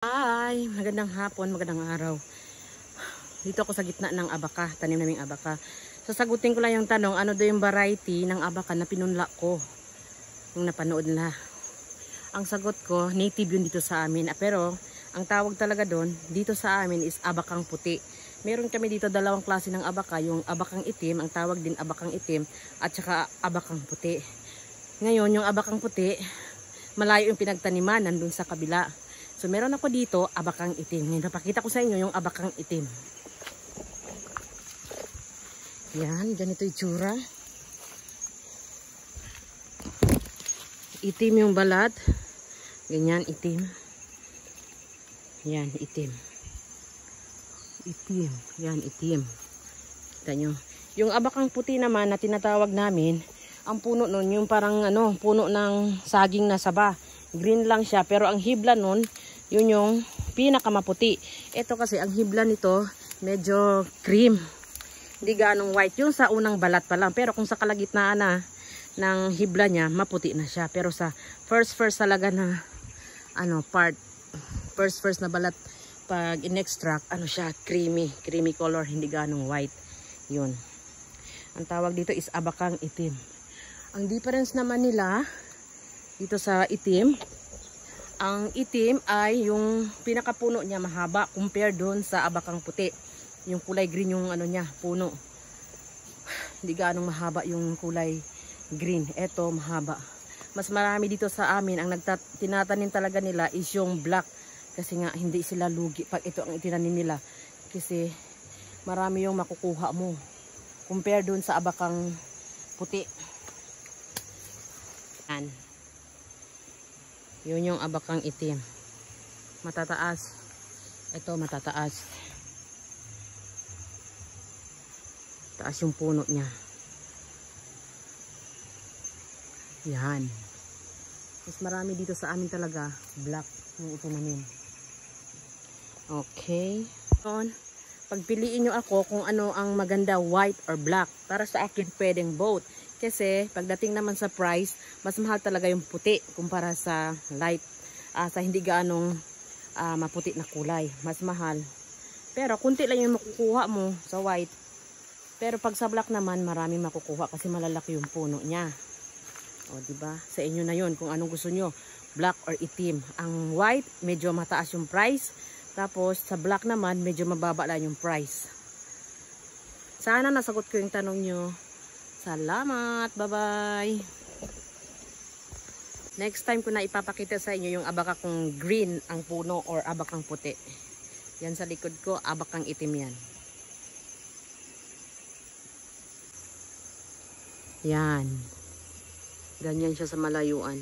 Hi! Magandang hapon, magandang araw. Dito ako sa gitna ng abaka, tanim naming abaka. Sasagutin ko lang yung tanong, ano do yung variety ng abaka na pinunla ko nung napanood na. Ang sagot ko, native yun dito sa amin. Pero, ang tawag talaga doon, dito sa amin is abakang puti. Meron kami dito dalawang klase ng abaka, yung abakang itim, ang tawag din abakang itim, at saka abakang puti. Ngayon, yung abakang puti, malayo yung pinagtaniman, nandun sa kabila. So, meron ako dito, abakang itim. Ngayon, napakita ko sa inyo yung abakang itim. Yan, ganito yung tsura. Itim yung balat. Ganyan, itim. Yan, itim. Itim. Yan, itim. Kita nyo. Yung abakang puti naman na tinatawag namin, ang puno nun, yung parang puno ng saging na saba. Green lang siya, pero ang hibla nun, yun yung pinakamaputi. Ito kasi, ang hibla nito, medyo cream. Hindi ganong white. Yung sa unang balat pa lang. Pero kung sa kalagitnaan na ng hibla niya, maputi na siya. Pero sa first talaga na first na balat, pag in-extract, siya, creamy color, hindi ganong white. Yun. Ang tawag dito is abakang itim. Ang difference naman nila, dito sa itim, ang itim ay yung pinakapuno niya mahaba compare doon sa abakang puti. Yung kulay green yung niya, puno. Hindi ganong mahaba yung kulay green. Ito mahaba. Mas marami dito sa amin, ang tinatanim talaga nila is yung black. Kasi nga hindi sila lugi pag ito ang itinanim nila. Kasi marami yung makukuha mo compare doon sa abakang puti. Yan. Yun yung abakang itim. Matataas. Ito matataas. Taas yung puno niya. Yan. Mas marami dito sa amin talaga. Black yung itinanim. Okay. Pagpiliin nyo ako kung ano ang maganda, white or black. Para sa akin pwedeng both. Kasi pagdating naman sa price, mas mahal talaga yung puti kumpara sa light, sa hindi ganong maputi na kulay. Mas mahal. Pero kunti lang yung makukuha mo sa white. Pero pag sa black naman, marami makukuha kasi malalaki yung puno niya. O, diba? Sa inyo na yun kung anong gusto nyo. Black or itim. Ang white, medyo mataas yung price. Tapos, sa black naman, medyo mababa lang yung price. Sana nasagot ko yung tanong nyo. Salamat. Bye-bye. Next time ko na ipapakita sa inyo yung abaka kung green ang puno or abakang puti. Yan sa likod ko, abakang itim yan. Yan. Ganyan siya sa malayuan.